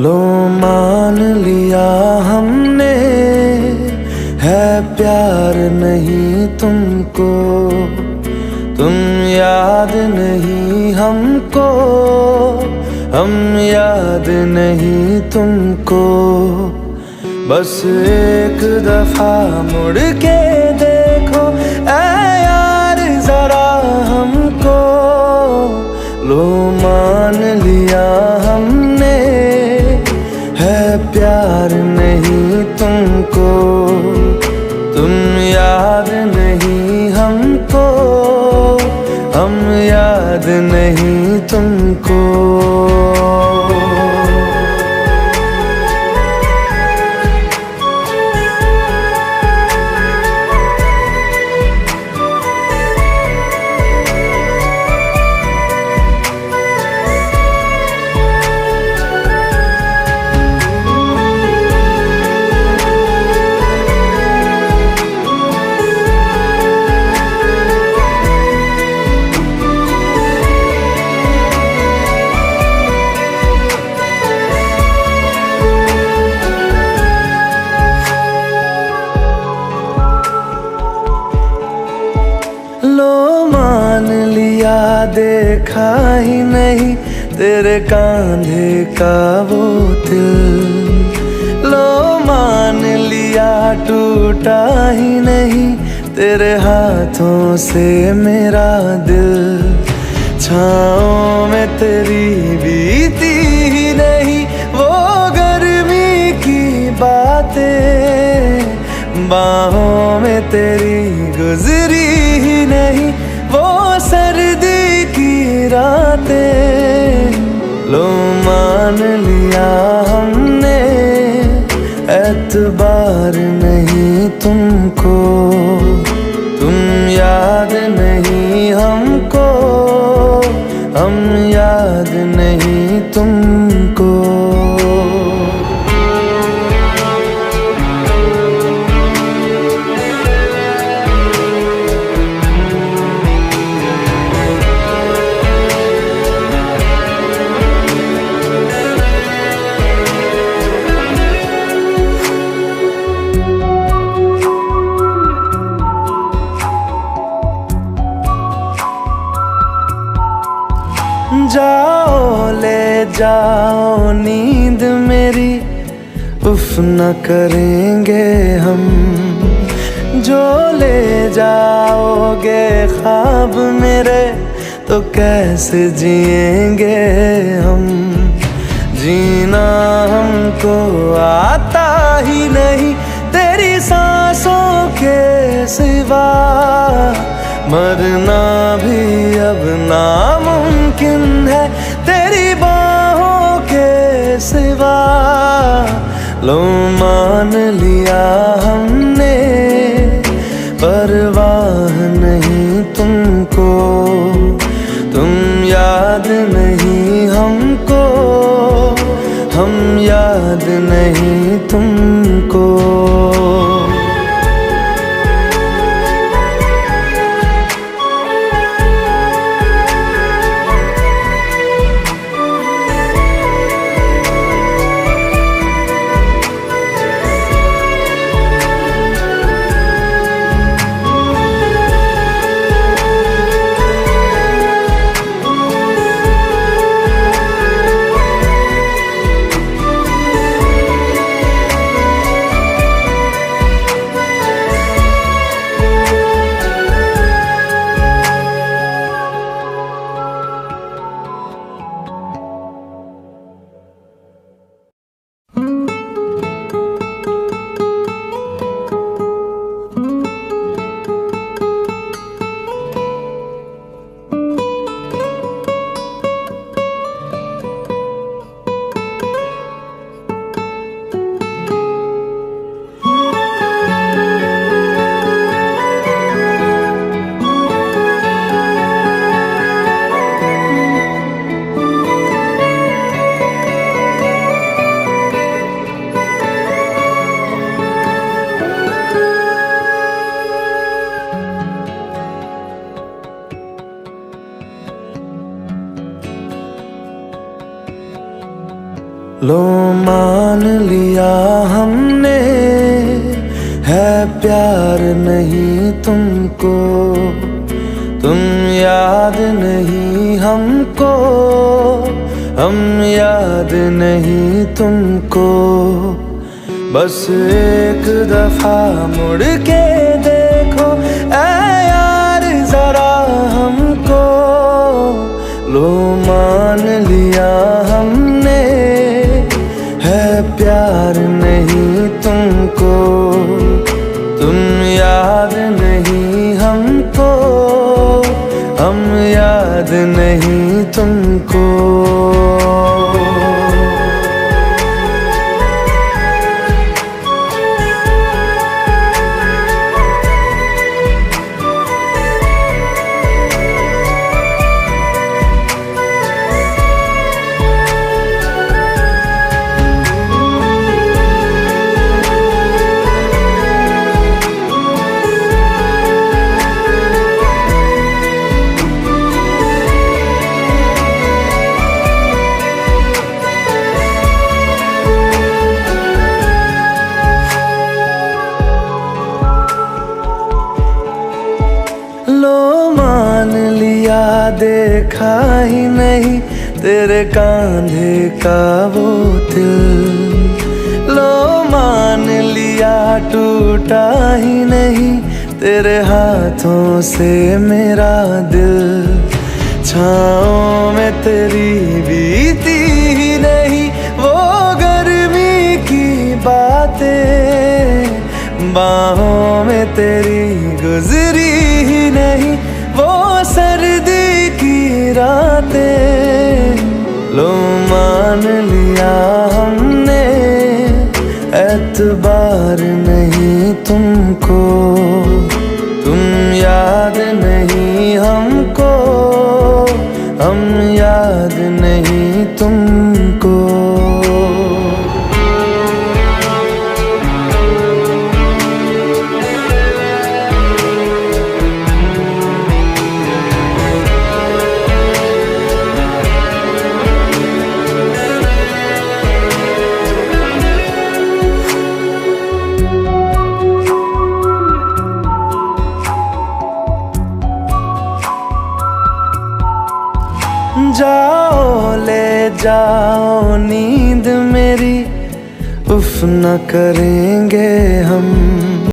लो मान लिया हमने, है प्यार नहीं तुमको, तुम याद नहीं हमको, हम याद नहीं तुमको। बस एक दफा मुड़ के देखो ऐ यार जरा हमको, लो मान लिया हमने, है प्यार नहीं तुमको, तुम याद नहीं हमको, हम याद नहीं तुमको। लो मान लिया देखा ही नहीं तेरे कांधे का वो दिल, लो मान लिया टूटा ही नहीं तेरे हाथों से मेरा दिल। छाँव में तेरी बीती ही नहीं वो गर्मी की बातें, बाहों में तेरी गुजरी ही नहीं वो सर्दी की रातें। लो मान लिया हमने, एतबार नहीं तुमको, तुम याद नहीं हमको, हम याद नहीं तुमको। जाओ ले जाओ नींद मेरी, उफ न करेंगे हम, जो ले जाओगे ख्वाब मेरे तो कैसे जिएंगे हम। जीना हमको आता ही नहीं तेरी सांसों के सिवा, मरना भी अब नामुमकिन है तेरी बाहों के सिवा। लो मान लिया हमने, परवाह नहीं तुमको, तुम याद नहीं हमको, हम याद नहीं तुमको। लो मान लिया हमने है प्यार नहीं तुमको, तुम याद नहीं हमको, हम याद नहीं तुमको। बस एक दफा मुड़ के देखो ऐ यार जरा हमको, लो मान लिया हमने है प्यार नहीं तुमको, तुम याद नहीं हमको, हम याद नहीं तुमको। लो मान लिया देखा ही नहीं तेरे कांधे का वो दिल, लो मान लिया टूटा ही नहीं तेरे हाथों से मेरा दिल। छाँव में तेरी बीती ही नहीं वो गर्मी की बातें, बाहों में तेरी गुजरी ही नहीं वो सर्दी की रातें। लो मान लिया हमने एतबार नहीं तुमको, तुम याद नहीं हमको, हम याद नहीं तुमको। जाओ ले जाओ नींद मेरी, उफ न करेंगे हम।